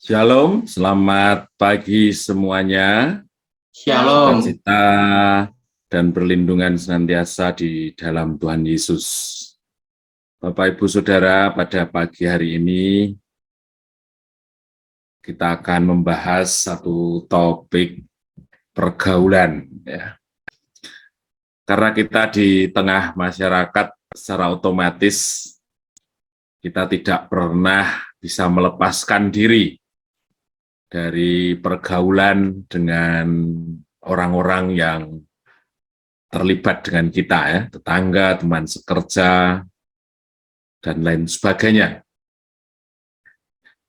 Shalom, selamat pagi semuanya. Shalom. Sukacita dan perlindungan senantiasa di dalam Tuhan Yesus. Bapak, Ibu, Saudara, pada pagi hari ini kita akan membahas satu topik pergaulan. Ya. Karena kita di tengah masyarakat secara otomatis kita tidak pernah bisa melepaskan diri dari pergaulan dengan orang-orang yang terlibat dengan kita, ya, tetangga, teman sekerja, dan lain sebagainya.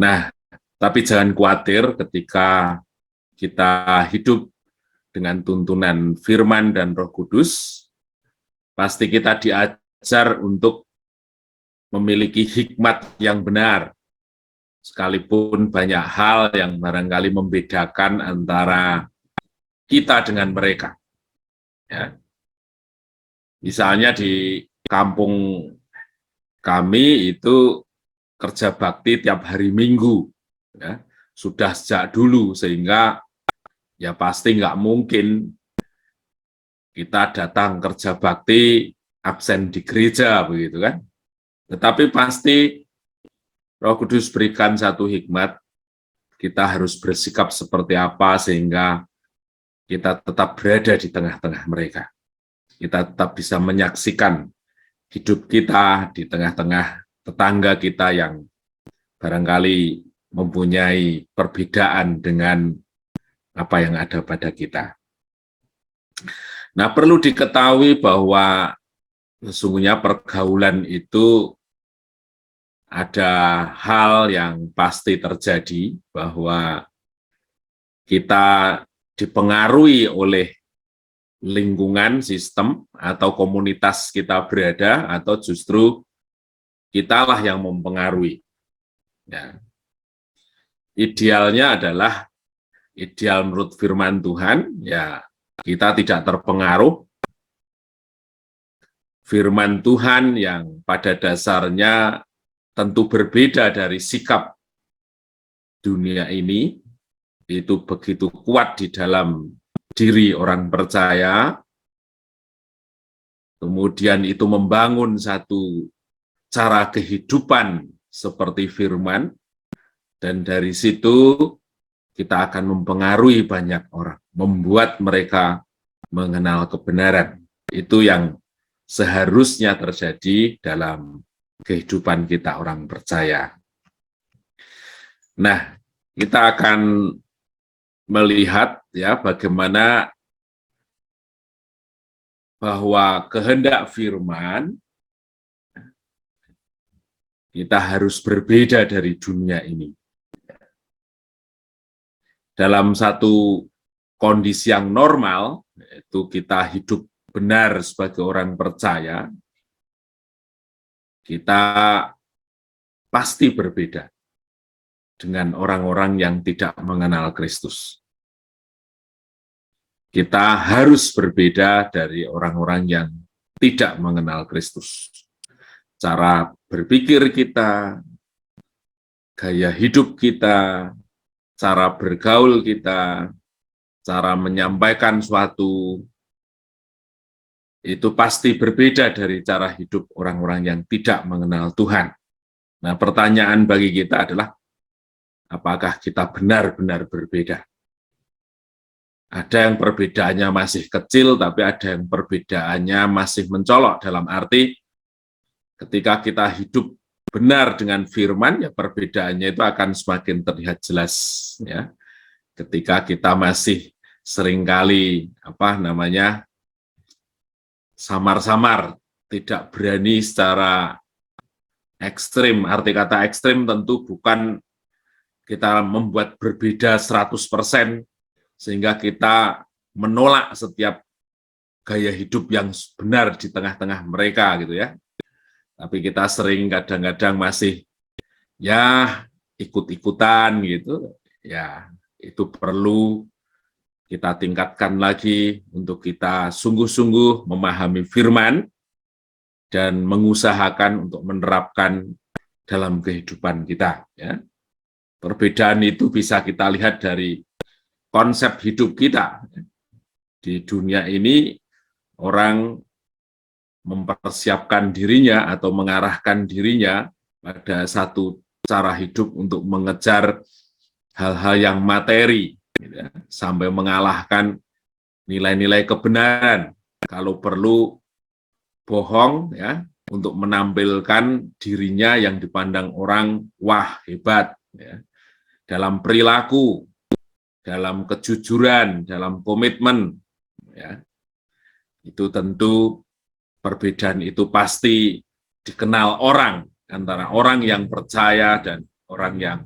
Nah, tapi jangan khawatir ketika kita hidup dengan tuntunan firman dan Roh Kudus, pasti kita diajar untuk memiliki hikmat yang benar, sekalipun banyak hal yang barangkali membedakan antara kita dengan mereka. Ya. Misalnya di kampung kami itu kerja bakti tiap hari Minggu, ya, sudah sejak dulu, sehingga ya pasti nggak mungkin kita datang kerja bakti absen di gereja, begitu kan. Tetapi pasti Roh Kudus berikan satu hikmat, kita harus bersikap seperti apa sehingga kita tetap berada di tengah-tengah mereka. Kita tetap bisa menyaksikan hidup kita di tengah-tengah tetangga kita yang barangkali mempunyai perbedaan dengan apa yang ada pada kita. Nah, perlu diketahui bahwa sesungguhnya pergaulan itu ada hal yang pasti terjadi, bahwa kita dipengaruhi oleh lingkungan, sistem, atau komunitas kita berada, atau justru kitalah yang mempengaruhi. Ya. Idealnya adalah, ideal menurut firman Tuhan, ya kita tidak terpengaruh. Firman Tuhan yang pada dasarnya tentu berbeda dari sikap dunia ini, itu begitu kuat di dalam diri orang percaya, kemudian itu membangun satu cara kehidupan seperti firman, dan dari situ kita akan mempengaruhi banyak orang, membuat mereka mengenal kebenaran. Itu yang seharusnya terjadi dalam kehidupan kita orang percaya. Nah, kita akan melihat ya bagaimana bahwa kehendak firman kita harus berbeda dari dunia ini. Dalam satu kondisi yang normal, yaitu kita hidup benar sebagai orang percaya, kita pasti berbeda dengan orang-orang yang tidak mengenal Kristus. Kita harus berbeda dari orang-orang yang tidak mengenal Kristus. Cara berpikir kita, gaya hidup kita, cara bergaul kita, cara menyampaikan suatu, itu pasti berbeda dari cara hidup orang-orang yang tidak mengenal Tuhan. Nah, pertanyaan bagi kita adalah, apakah kita benar-benar berbeda? Ada yang perbedaannya masih kecil, tapi ada yang perbedaannya masih mencolok, dalam arti ketika kita hidup benar dengan firman, ya perbedaannya itu akan semakin terlihat jelas. Ya. Ketika kita masih seringkali samar-samar, tidak berani secara ekstrim. Arti kata ekstrim tentu bukan kita membuat berbeda 100%, sehingga kita menolak setiap gaya hidup yang benar di tengah-tengah mereka, gitu ya. Tapi kita sering kadang-kadang masih ya ikut-ikutan gitu, ya itu perlu kita tingkatkan lagi untuk kita sungguh-sungguh memahami firman dan mengusahakan untuk menerapkan dalam kehidupan kita. Ya. Perbedaan itu bisa kita lihat dari konsep hidup kita. Di dunia ini, orang mempersiapkan dirinya atau mengarahkan dirinya pada satu cara hidup untuk mengejar hal-hal yang materi, gitu ya, sampai mengalahkan nilai-nilai kebenaran. Kalau perlu bohong, ya, untuk menampilkan dirinya yang dipandang orang, wah hebat, ya, dalam perilaku, dalam kejujuran, dalam komitmen, ya. Itu tentu perbedaan itu pasti dikenal orang antara orang yang percaya dan orang yang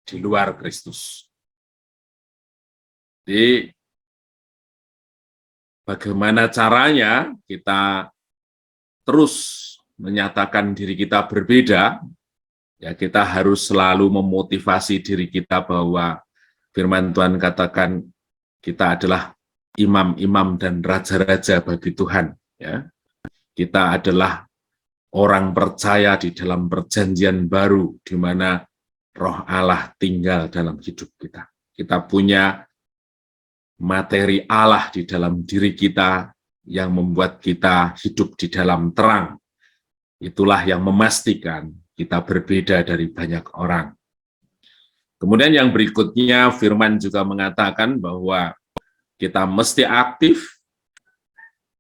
di luar Kristus. Jadi bagaimana caranya kita terus menyatakan diri kita berbeda, ya kita harus selalu memotivasi diri kita bahwa firman Tuhan katakan kita adalah imam-imam dan raja-raja bagi Tuhan. Ya. Kita adalah orang percaya di dalam perjanjian baru, di mana Roh Allah tinggal dalam hidup kita. Kita punya materi Allah di dalam diri kita yang membuat kita hidup di dalam terang. Itulah yang memastikan kita berbeda dari banyak orang. Kemudian yang berikutnya, firman juga mengatakan bahwa kita mesti aktif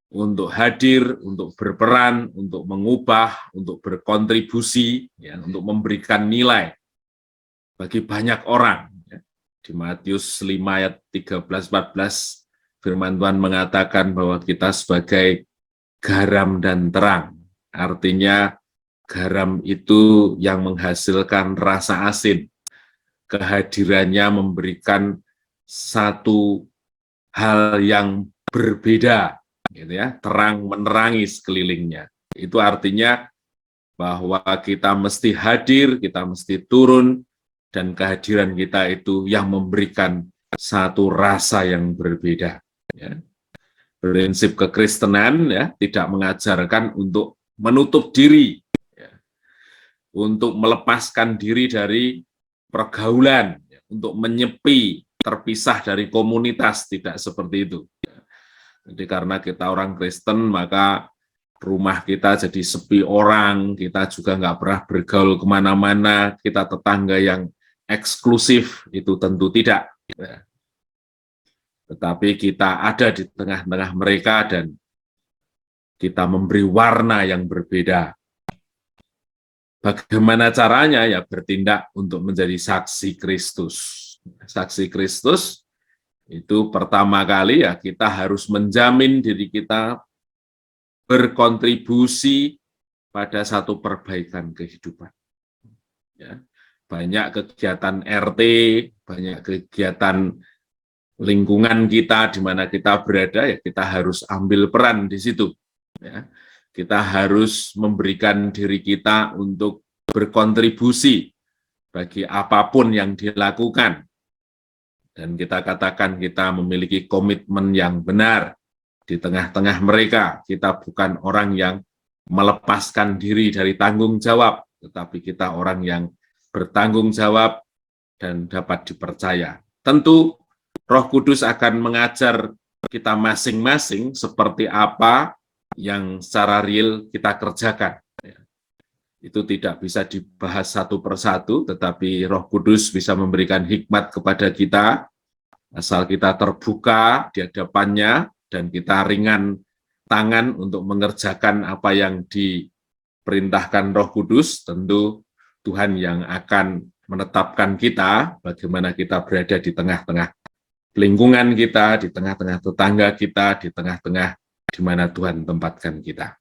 untuk hadir, untuk berperan, untuk mengubah, untuk berkontribusi, ya, untuk memberikan nilai bagi banyak orang. Ya. Di Matius 5 ayat 13-14, firman Tuhan mengatakan bahwa kita sebagai garam dan terang. Artinya garam itu yang menghasilkan rasa asin. Kehadirannya memberikan satu hal yang berbeda, gitu ya, terang menerangi sekelilingnya. Itu artinya bahwa kita mesti hadir, kita mesti turun, dan kehadiran kita itu yang memberikan satu rasa yang berbeda. Ya. Prinsip kekristenan, ya, tidak mengajarkan untuk menutup diri, ya, untuk melepaskan diri dari pergaulan, ya, untuk menyepi, terpisah dari komunitas, tidak seperti itu. Jadi karena kita orang Kristen, maka rumah kita jadi sepi orang, kita juga nggak pernah bergaul kemana-mana, kita tetangga yang eksklusif, itu tentu tidak. Tetapi kita ada di tengah-tengah mereka dan kita memberi warna yang berbeda. Bagaimana caranya? Ya bertindak untuk menjadi saksi Kristus. Saksi Kristus itu pertama kali ya kita harus menjamin diri kita berkontribusi pada satu perbaikan kehidupan. Ya, banyak kegiatan RT, banyak kegiatan lingkungan kita di mana kita berada, ya kita harus ambil peran di situ. Ya, kita harus memberikan diri kita untuk berkontribusi bagi apapun yang dilakukan. Dan kita katakan kita memiliki komitmen yang benar di tengah-tengah mereka. Kita bukan orang yang melepaskan diri dari tanggung jawab, tetapi kita orang yang bertanggung jawab dan dapat dipercaya. Tentu Roh Kudus akan mengajar kita masing-masing seperti apa yang secara real kita kerjakan. Itu tidak bisa dibahas satu persatu, tetapi Roh Kudus bisa memberikan hikmat kepada kita, asal kita terbuka di hadapannya, dan kita ringan tangan untuk mengerjakan apa yang diperintahkan Roh Kudus. Tentu Tuhan yang akan menetapkan kita, bagaimana kita berada di tengah-tengah lingkungan kita, di tengah-tengah tetangga kita, di tengah-tengah di mana Tuhan tempatkan kita.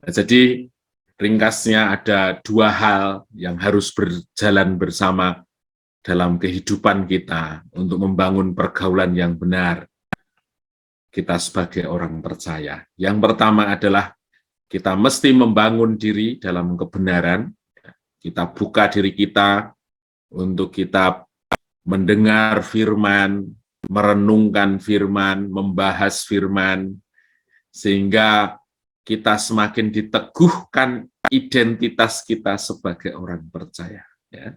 Nah, jadi ringkasnya ada dua hal yang harus berjalan bersama dalam kehidupan kita untuk membangun pergaulan yang benar kita sebagai orang percaya. Yang pertama adalah kita mesti membangun diri dalam kebenaran, kita buka diri kita untuk kita mendengar firman, merenungkan firman, membahas firman, sehingga kita semakin diteguhkan identitas kita sebagai orang percaya. Ya.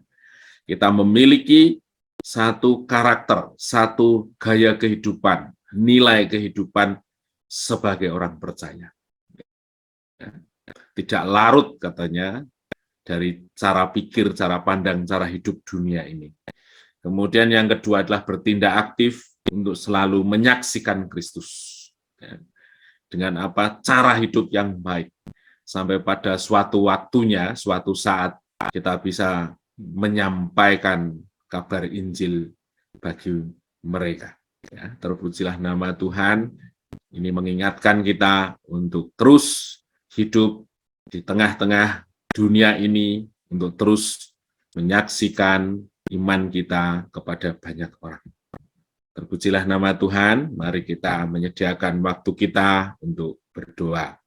kita memiliki satu karakter, satu gaya kehidupan, nilai kehidupan sebagai orang percaya. Tidak larut katanya dari cara pikir, cara pandang, cara hidup dunia ini. Kemudian yang kedua adalah bertindak aktif untuk selalu menyaksikan Kristus. Dengan apa? Cara hidup yang baik. Sampai pada suatu waktunya, suatu saat kita bisa menyampaikan kabar Injil bagi mereka. Ya, terpujilah nama Tuhan. Ini mengingatkan kita untuk terus hidup di tengah-tengah dunia ini, untuk terus menyaksikan iman kita kepada banyak orang. Terpujilah nama Tuhan, mari kita menyediakan waktu kita untuk berdoa.